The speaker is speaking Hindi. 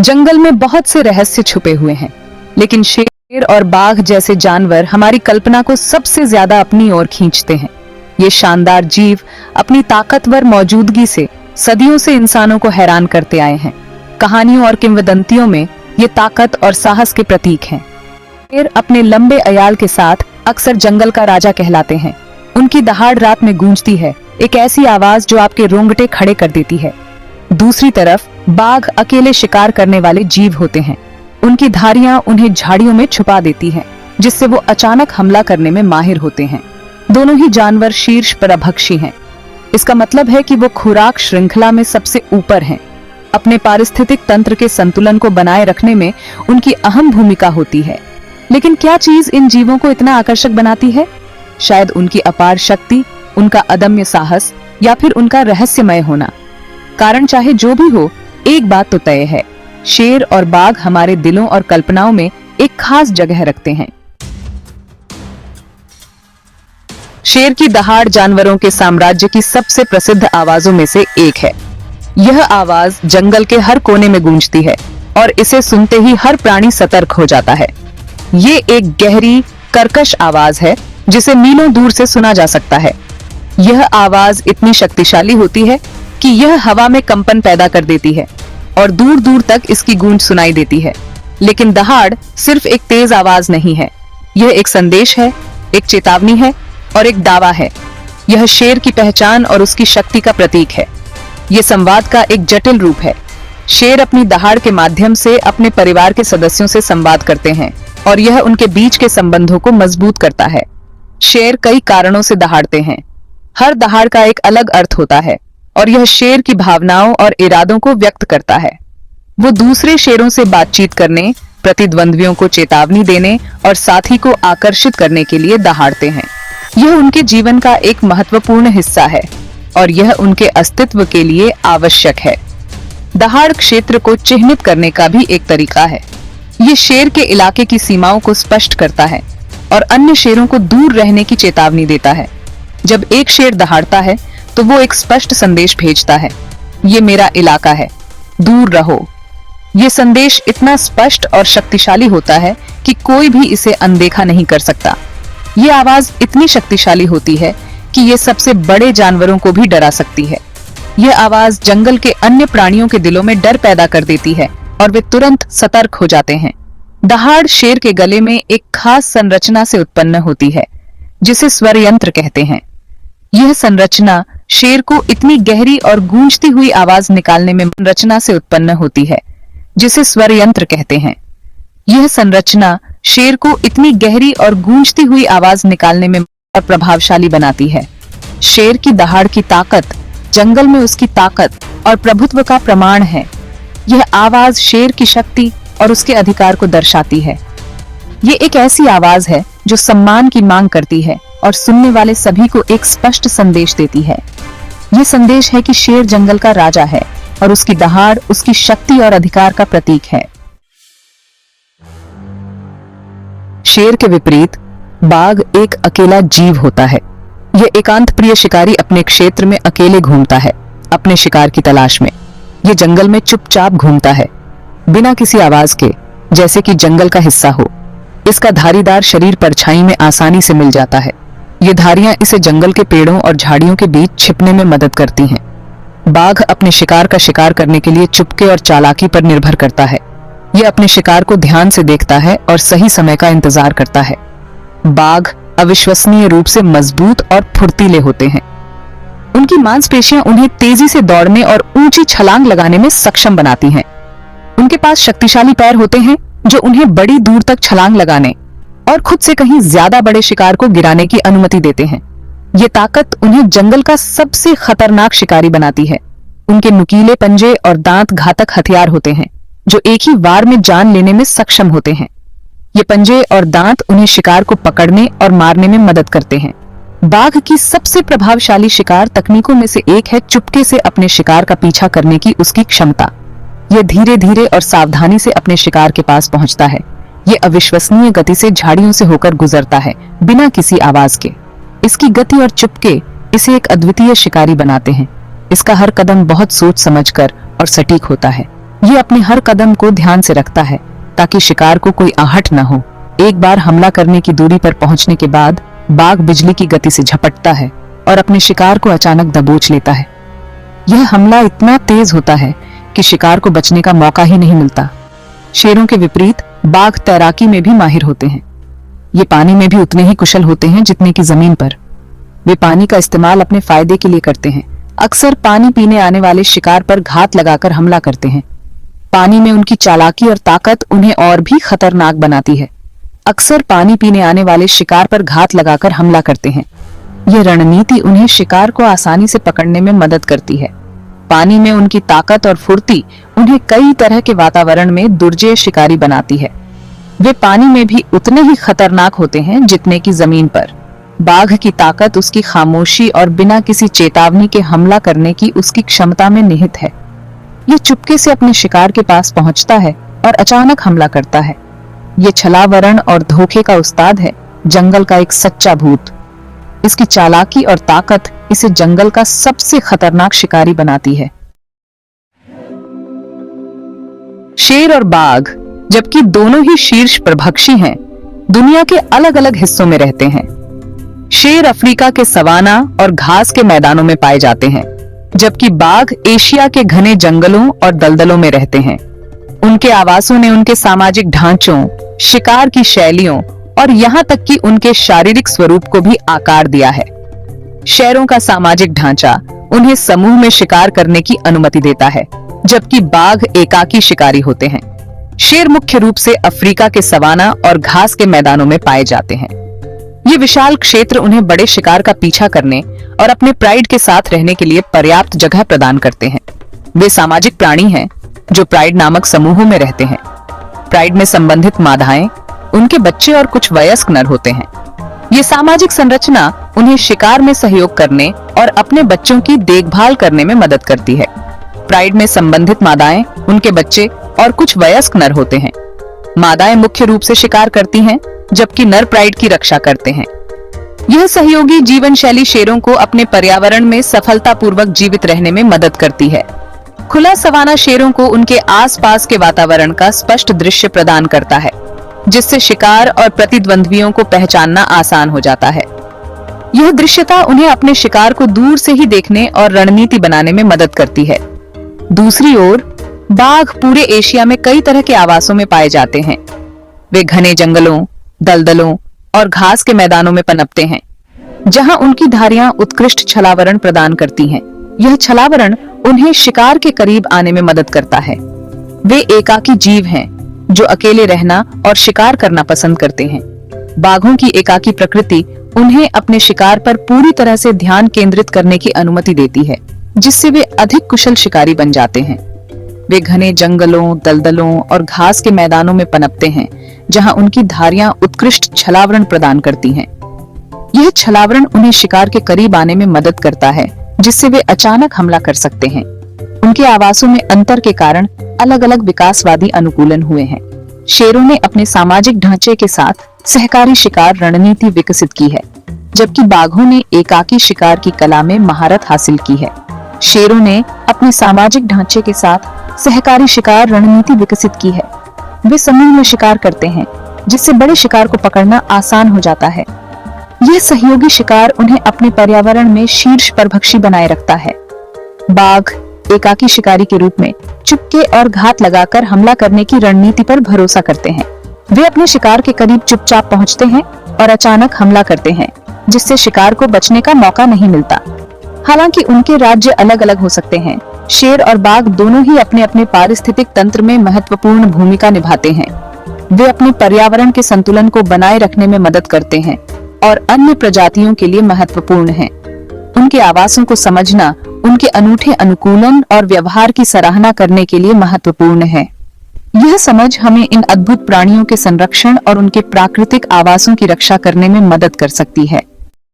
जंगल में बहुत से रहस्य छुपे हुए हैं, लेकिन शेर और बाघ जैसे जानवर हमारी कल्पना को सबसे ज्यादा अपनी ओर खींचते हैं। ये शानदार जीव अपनी ताकतवर मौजूदगी से सदियों से इंसानों को हैरान करते आए हैं। कहानियों और किंवदंतियों में ये ताकत और साहस के प्रतीक हैं। शेर अपने लंबे अयाल के साथ अक्सर जंगल का राजा कहलाते हैं। उनकी दहाड़ रात में गूंजती है, एक ऐसी आवाज जो आपके रोंगटे खड़े कर देती है। दूसरी तरफ बाघ अकेले शिकार करने वाले जीव होते हैं। उनकी धारियां उन्हें झाड़ियों में छुपा देती हैं, जिससे वो अचानक हमला करने में माहिर होते हैं। दोनों ही जानवर शीर्ष परभक्षी हैं। इसका मतलब है कि वो खुराक श्रृंखला में सबसे ऊपर हैं। अपने पारिस्थितिक तंत्र के संतुलन को बनाए रखने में उनकी अहम भूमिका होती है। लेकिन क्या चीज इन जीवों को इतना आकर्षक बनाती है? शायद उनकी अपार शक्ति, उनका अदम्य साहस या फिर उनका रहस्यमय होना। कारण चाहे जो भी हो, एक बात तो तय है, शेर और बाघ हमारे दिलों और कल्पनाओं में एक खास जगह रखते हैं। शेर की दहाड़ जानवरों के साम्राज्य की सबसे प्रसिद्ध आवाजों में से एक है। यह आवाज जंगल के हर कोने में गूंजती है और इसे सुनते ही हर प्राणी सतर्क हो जाता है। ये एक गहरी, कर्कश आवाज है जिसे मीलों दूर से सुना जा सकता है। यह आवाज इतनी शक्तिशाली होती है कि यह हवा में कंपन पैदा कर देती है और दूर दूर तक इसकी गूंज सुनाई देती है। लेकिन दहाड़ सिर्फ एक तेज आवाज नहीं है, यह एक संदेश है, एक चेतावनी है और एक दावा है। यह शेर की पहचान और उसकी शक्ति का प्रतीक है। यह संवाद का एक जटिल रूप है। शेर अपनी दहाड़ के माध्यम से अपने परिवार के सदस्यों से संवाद करते हैं और यह उनके बीच के संबंधों को मजबूत करता है। शेर कई कारणों से दहाड़ते हैं। हर दहाड़ का एक अलग अर्थ होता है और यह शेर की भावनाओं और इरादों को व्यक्त करता है। वो दूसरे शेरों से बातचीत करने, प्रतिद्वंद्वियों को चेतावनी देने और साथी को आकर्षित करने के लिए दहाड़ते हैं। यह उनके जीवन का एक महत्वपूर्ण हिस्सा है और यह उनके अस्तित्व के लिए आवश्यक है। दहाड़ क्षेत्र को चिह्नित करने का भी एक तरीका है। ये शेर के इलाके की सीमाओं को स्पष्ट करता है और अन्य शेरों को दूर रहने की चेतावनी देता है। जब एक शेर दहाड़ता है तो वो एक स्पष्ट संदेश भेजता है, ये मेरा इलाका है, दूर रहो। ये संदेश इतना स्पष्ट और शक्तिशाली होता है कि कोई भी इसे अनदेखा नहीं कर सकता। ये आवाज इतनी शक्तिशाली होती है कि ये सबसे बड़े जानवरों को भी डरा सकती है। यह आवाज जंगल के अन्य प्राणियों के दिलों में डर पैदा कर देती है और वे तुरंत सतर्क हो जाते हैं। दहाड़ शेर के गले में एक खास संरचना से उत्पन्न होती है, जिसे स्वर यंत्र कहते हैं। यह संरचना शेर को इतनी गहरी और गूंजती हुई आवाज निकालने में संरचना से उत्पन्न होती है, जिसे स्वर यंत्र कहते हैं। यह संरचना शेर को इतनी गहरी और गूंजती हुई आवाज निकालने में और प्रभावशाली बनाती है। शेर की दहाड़ की ताकत जंगल में उसकी ताकत और प्रभुत्व का प्रमाण है। यह आवाज शेर की शक्ति और उसके अधिकार को दर्शाती है। ये एक ऐसी आवाज है जो सम्मान की मांग करती है और सुनने वाले सभी को एक स्पष्ट संदेश देती है। ये संदेश है कि शेर जंगल का राजा है और उसकी दहाड़ उसकी शक्ति और अधिकार का प्रतीक है। शेर के विपरीत बाघ एक अकेला जीव होता है। यह एकांत प्रिय शिकारी अपने क्षेत्र में अकेले घूमता है, अपने शिकार की तलाश में। यह जंगल में चुपचाप घूमता है, बिना किसी आवाज के, जैसे कि जंगल का हिस्सा हो। इसका धारीदार शरीर परछाई में आसानी से मिल जाता है। ये धारियां इसे जंगल के पेड़ों और झाड़ियों के बीच छिपने में मदद करती हैं। बाघ अपने शिकार का शिकार करने के लिए चुपके और चालाकी पर निर्भर करता है। यह अपने शिकार को ध्यान से देखता है और सही समय का इंतजार करता है। बाघ अविश्वसनीय रूप से मजबूत और फुर्तीले होते हैं। उनकी मांसपेशियां उन्हें तेजी से दौड़ने और ऊंची छलांग लगाने में सक्षम बनाती हैं। उनके पास शक्तिशाली पैर होते हैं जो उन्हें बड़ी दूर तक छलांग लगाने और खुद से कहीं ज्यादा बड़े शिकार को गिराने की अनुमति देते हैं। ये ताकत उन्हें जंगल का सबसे खतरनाक शिकारी बनाती है। उनके नुकीले पंजे और दांत घातक हथियार होते हैं जो एक ही वार में जान लेने में सक्षम होते हैं। ये पंजे और दांत उन्हें शिकार को पकड़ने और मारने में मदद करते हैं। बाघ की सबसे प्रभावशाली शिकार तकनीकों में से एक है चुपके से अपने शिकार का पीछा करने की उसकी क्षमता। यह धीरे धीरे और सावधानी से अपने शिकार के पास पहुंचता है। यह अविश्वसनीय गति से झाड़ियों से होकर गुजरता है, बिना किसी आवाज के। इसकी गति और चुपके इसे एक अद्वितीय शिकारी बनाते हैं। इसका हर कदम बहुत सोच समझकर और सटीक होता है। ये अपने हर कदम को ध्यान से रखता है ताकि शिकार को कोई आहट न हो। एक बार हमला करने की दूरी पर पहुंचने के बाद बाघ बिजली की गति से झपटता है और अपने शिकार को अचानक दबोच लेता है। यह हमला इतना तेज होता है कि शिकार को बचने का मौका ही नहीं मिलता। शेरों के विपरीत बाघ तैराकी में भी माहिर होते हैं। ये पानी में भी उतने ही कुशल होते हैं जितने की जमीन पर। वे पानी का इस्तेमाल अपने फायदे के लिए करते हैं। अक्सर पानी पीने आने वाले शिकार पर घात लगाकर हमला करते हैं। पानी में उनकी चालाकी और ताकत उन्हें और भी खतरनाक बनाती है। अक्सर पानी पीने आने वाले शिकार पर घात लगाकर हमला करते हैं। यह रणनीति उन्हें शिकार को आसानी से पकड़ने में मदद करती है। पानी में उनकी ताकत और फुर्ती उन्हें कई तरह के वातावरण में दुर्जय शिकारी बनाती है। वे पानी में भी उतने ही खतरनाक होते हैं जितने की जमीन पर। बाघ की ताकत उसकी खामोशी और बिना किसी चेतावनी के हमला करने की उसकी क्षमता में निहित है। ये चुपके से अपने शिकार के पास पहुंचता है और अचानक हमला करता है। ये छलावरण और धोखे का उस्ताद है, जंगल का एक सच्चा भूत। इसकी चालाकी और ताकत इसे जंगल का सबसे खतरनाक शिकारी बनाती है। शेर और बाघ, जबकि दोनों ही शीर्ष प्रभक्षी हैं, दुनिया के अलग अलग हिस्सों में रहते हैं। शेर अफ्रीका के सवाना और घास के मैदानों में पाए जाते हैं, जबकि बाघ एशिया के घने जंगलों और दलदलों में रहते हैं। उनके आवासों ने उनके सामाजिक ढांचों, शिकार की शैलियों और यहाँ तक कि उनके शारीरिक स्वरूप को भी आकार दिया है। शेरों का सामाजिक ढांचा उन्हें समूह में शिकार करने की अनुमति देता है, जबकि बाघ एकाकी शिकारी होते हैं। शेर मुख्य रूप से अफ्रीका के सवाना और घास के मैदानों में पाए जाते हैं। ये विशाल क्षेत्र उन्हें बड़े शिकार का पीछा करने और अपने प्राइड के साथ रहने के लिए पर्याप्त जगह प्रदान करते हैं। वे सामाजिक प्राणी हैं जो प्राइड नामक समूहों में रहते हैं। प्राइड में संबंधित मादाएं, उनके बच्चे और कुछ वयस्क नर होते हैं। ये सामाजिक संरचना उन्हें शिकार में सहयोग करने और अपने बच्चों की देखभाल करने में मदद करती है। प्राइड में संबंधित मादाएं, उनके बच्चे और कुछ वयस्क नर होते हैं। मादाएं मुख्य रूप से शिकार करती हैं, जबकि नर प्राइड की रक्षा करते हैं। यह सहयोगी जीवन शैली शेरों को अपने पर्यावरण में सफलतापूर्वक जीवित रहने में मदद करती है। खुला सवाना शेरों को उनके आसपास के वातावरण का स्पष्ट दृश्य प्रदान करता है, जिससे शिकार और प्रतिद्वंद्वियों को पहचानना आसान हो जाता है। यह दृश्यता उन्हें अपने शिकार को दूर से ही देखने और रणनीति बनाने में मदद करती है। दूसरी ओर बाघ पूरे एशिया में कई तरह के आवासों में पाए जाते हैं। वे घने जंगलों, दलदलों और घास के मैदानों में पनपते हैं, जहां उनकी धारियां उत्कृष्ट छलावरण प्रदान करती हैं। यह छलावरण उन्हें शिकार के करीब आने में मदद करता है। वे एकाकी जीव हैं जो अकेले रहना और शिकार करना पसंद करते हैं। बाघों की एकाकी प्रकृति उन्हें अपने शिकार पर पूरी तरह से ध्यान केंद्रित करने की अनुमति देती है, जिससे वे अधिक कुशल शिकारी बन जाते हैं। वे घने जंगलों, दलदलों और घास के मैदानों में पनपते हैं, जहां उनकी धारियां उत्कृष्ट छलावरण प्रदान करती हैं। यह छलावरण उन्हें शिकार के करीब आने में मदद करता है, जिससे वे अचानक हमला कर सकते हैं। उनके आवासों में अंतर के कारण अलग अलग विकासवादी अनुकूलन हुए हैं। शेरों ने अपने सामाजिक ढांचे के साथ सहकारी शिकार रणनीति विकसित की है, जबकि बाघों ने एकाकी शिकार की कला में महारत हासिल की है। शेरों ने अपने सामाजिक ढांचे के साथ सहकारी शिकार रणनीति विकसित की है। वे समूह में शिकार करते हैं, जिससे बड़े शिकार को पकड़ना आसान हो जाता है। यह सहयोगी शिकार उन्हें अपने पर्यावरण में शीर्ष परभक्षी बनाए रखता है। बाघ एकाकी शिकारी के रूप में चुपके और घात लगाकर हमला करने की रणनीति पर भरोसा करते हैं। वे अपने शिकार के करीब चुपचाप पहुंचते हैं और अचानक हमला करते हैं, जिससे शिकार को बचने का मौका नहीं मिलता। हालांकि उनके राज्य अलग अलग हो सकते हैं, शेर और बाघ दोनों ही अपने अपने पारिस्थितिक तंत्र में महत्वपूर्ण भूमिका निभाते हैं। वे अपने पर्यावरण के संतुलन को बनाए रखने में मदद करते हैं और अन्य प्रजातियों के लिए महत्वपूर्ण हैं। उनके आवासों को समझना उनके अनूठे अनुकूलन और व्यवहार की सराहना करने के लिए महत्वपूर्ण है। यह समझ हमें इन अद्भुत प्राणियों के संरक्षण और उनके प्राकृतिक आवासों की रक्षा करने में मदद कर सकती है।